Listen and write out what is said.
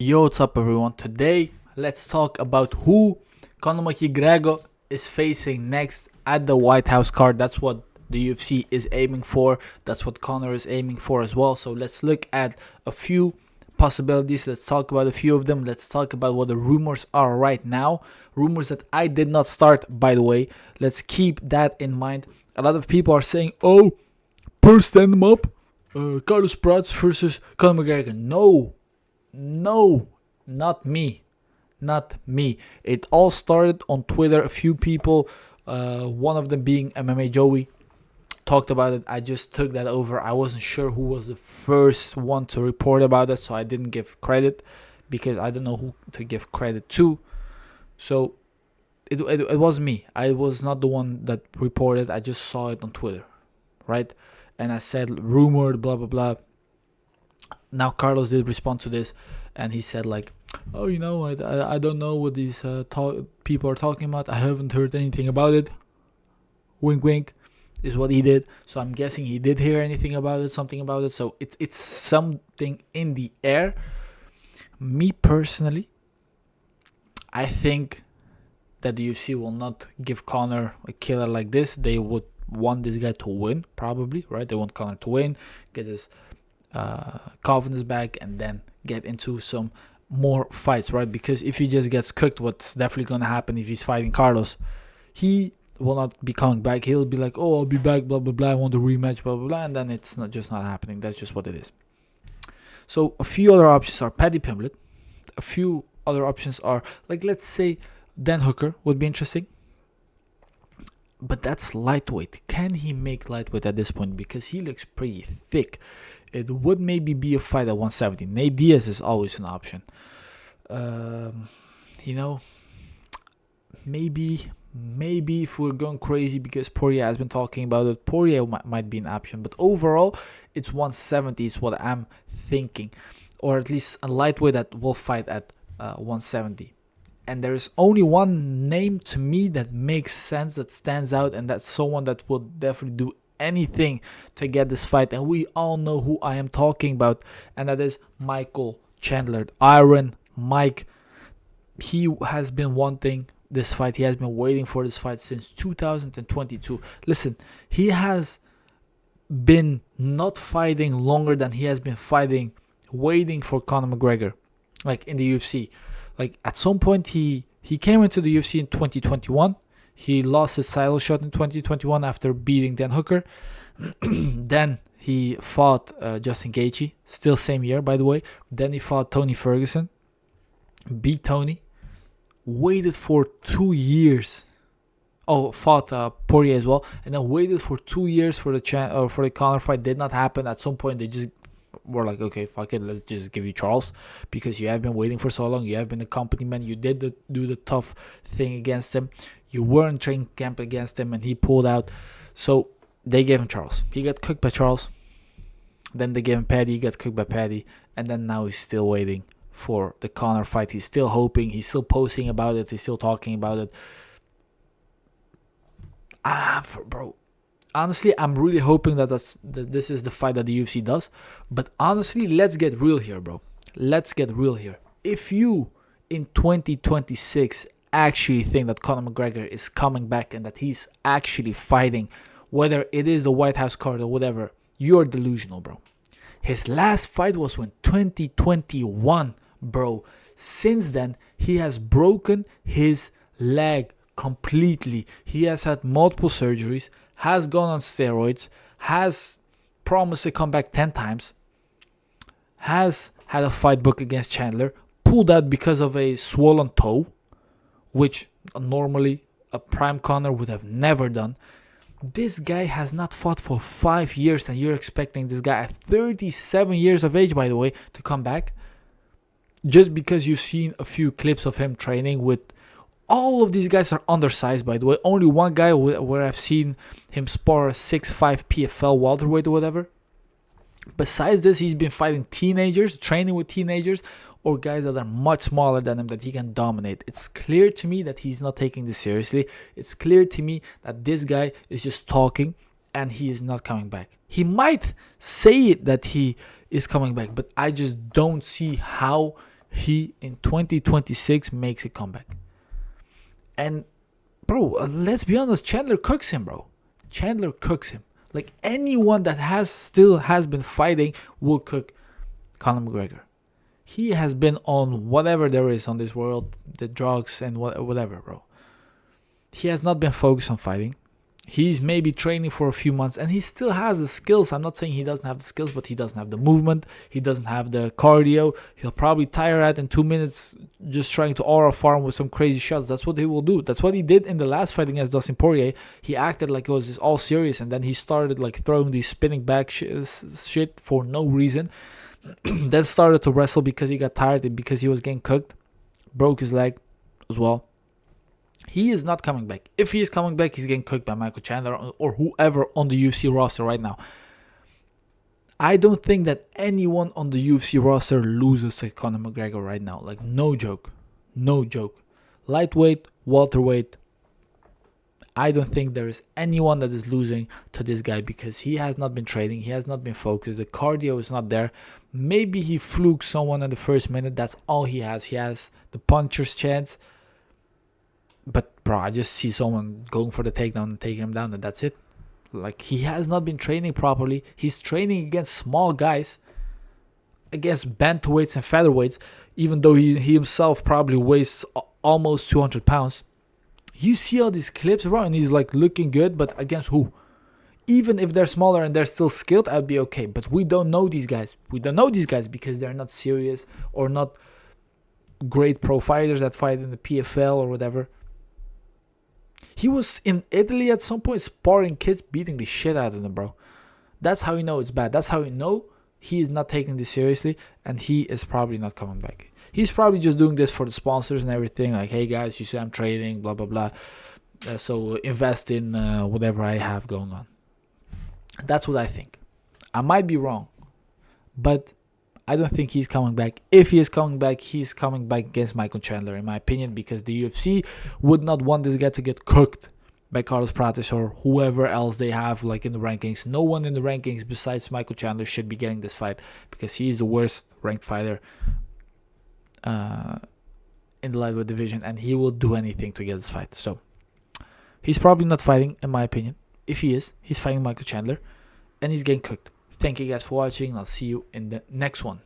Yo, what's up, everyone? Today, let's talk about who Conor McGregor is facing next at the White House card. That's what the UFC is aiming for. That's what Conor is aiming for as well. So let's look at a few possibilities. Let's talk about a few of them. Let's talk about what the rumors are right now. Rumors that I did not start, by the way. Let's keep that in mind. A lot of people are saying, "Oh, Purse stand him up. Carlos Prats versus Conor McGregor." No, not me. Not me. It all started on Twitter. A few people, one of them being MMA Joey, talked about it. I just took that over. I wasn't sure who was the first one to report about it, so I didn't give credit because I don't know who to give credit to. So it was me. I was not the one that reported. I just saw it on Twitter, right? And I said rumored, blah blah blah. Now Carlos did respond to this, and he said like, "Oh, I don't know what these people are talking about. I haven't heard anything about it." Wink, wink, is what he did. So I'm guessing he did hear anything about it, something about it. So it's something in the air. Me personally, I think that the UFC will not give Conor a killer like this. They would want this guy to win, probably, right? They want Conor to win, get his confidence back, and then get into some more fights, right? Because if he just gets cooked, what's definitely going to happen if he's fighting Carlos, he will not be coming back. He'll be like, "Oh, I'll be back, blah blah blah, I want a rematch, blah blah blah," and then it's not happening. That's just what it is. So a few other options are Paddy Pimblett. A few other options are, like, let's say Dan Hooker would be interesting, but that's lightweight. Can he make lightweight at this point? Because he looks pretty thick. It would maybe be a fight at 170. Nate Diaz is always an option. You know, maybe if we're going crazy, because Poirier has been talking about it, Poirier might be an option. But overall, it's 170 is what I'm thinking, or at least a lightweight that will fight at 170. And there's only one name to me that makes sense, that stands out, and that's someone that will definitely do anything to get this fight. And we all know who I am talking about, and that is Michael Chandler. Iron Mike. He has been wanting this fight. He has been waiting for this fight since 2022. Listen, he has been not fighting longer than he has been fighting, waiting for Conor McGregor, like in the UFC. Like at some point he came into the UFC in 2021. He lost his title shot in 2021 after beating Dan Hooker. Then he fought Justin Gaethje, still same year, by the way. Then he fought Tony Ferguson, beat Tony, waited for 2 years. Oh, fought Poirier as well, and then waited for 2 years for the Conor fight. Did not happen. At some point, they just were like, "Okay, fuck it, let's just give you Charles, because you have been waiting for so long. You have been a company man. You did do the tough thing against him. You were in training camp against him, and he pulled out." So they gave him Charles. He got cooked by Charles. Then they gave him Paddy. He got cooked by Paddy, and then now he's still waiting for the Conor fight. He's still hoping. He's still posting about it. He's still talking about it. Bro. Honestly, I'm really hoping that this is the fight that the UFC does. But honestly, let's get real here, bro. Let's get real here. If you, in 2026, actually think that Conor McGregor is coming back and that he's actually fighting, whether it is the White House card or whatever, you're delusional, bro. His last fight was in 2021, bro. Since then, he has broken his leg completely. He has had multiple surgeries, has gone on steroids, has promised to come back 10 times, has had a fight book against Chandler, pulled out because of a swollen toe, which normally a prime Conor would have never done. This guy has not fought for 5 years, and you're expecting this guy at 37 years of age, by the way, to come back? Just because you've seen a few clips of him training with... All of these guys are undersized, by the way. Only one guy where I've seen him spar a 6'5" PFL welterweight or whatever. Besides this, he's been fighting teenagers, training with teenagers, or guys that are much smaller than him that he can dominate. It's clear to me that he's not taking this seriously. It's clear to me that this guy is just talking and he is not coming back. He might say that he is coming back, but I just don't see how he in 2026 makes a comeback. And bro, let's be honest, Chandler cooks him, bro. Chandler cooks him. Like anyone that has been fighting will cook Conor McGregor. He has been on whatever there is on this world, the drugs and whatever, bro. He has not been focused on fighting. He's maybe training for a few months, and he still has the skills. I'm not saying he doesn't have the skills, but he doesn't have the movement. He doesn't have the cardio. He'll probably tire out in 2 minutes just trying to aura farm with some crazy shots. That's what he will do. That's what he did in the last fight against Dustin Poirier. He acted like it was all serious, and then he started like throwing these spinning back shit for no reason. Then started to wrestle because he got tired and because he was getting cooked. Broke his leg as well. He is not coming back. If he is coming back, he's getting cooked by Michael Chandler or whoever on the UFC roster right now. I don't think that anyone on the UFC roster loses to Conor McGregor right now. Like, no joke. No joke. Lightweight, welterweight. I don't think there is anyone that is losing to this guy because he has not been training. He has not been focused. The cardio is not there. Maybe he fluked someone in the first minute. That's all he has. He has the puncher's chance. But, bro, I just see someone going for the takedown and taking him down, and that's it. Like, he has not been training properly. He's training against small guys, against bantamweights and featherweights, even though he himself probably weighs almost 200 pounds. You see all these clips, bro, and he's, like, looking good, but against who? Even if they're smaller and they're still skilled, I'd be okay. But we don't know these guys. We don't know these guys because they're not serious or not great pro fighters that fight in the PFL or whatever. He was in Italy at some point sparring kids, beating the shit out of them, bro. That's how you know it's bad. That's how you know he is not taking this seriously, and he is probably not coming back. He's probably just doing this for the sponsors and everything. Like, hey guys, you see I'm trading, blah, blah, blah. So invest in whatever I have going on. That's what I think. I might be wrong, but I don't think he's coming back. If he is coming back, he's coming back against Michael Chandler, in my opinion, because the UFC would not want this guy to get cooked by Carlos Prates or whoever else they have like in the rankings. No one in the rankings besides Michael Chandler should be getting this fight because he's the worst ranked fighter in the lightweight division, and he will do anything to get this fight. So he's probably not fighting, in my opinion. If he is, he's fighting Michael Chandler, and he's getting cooked. Thank you guys for watching, and I'll see you in the next one.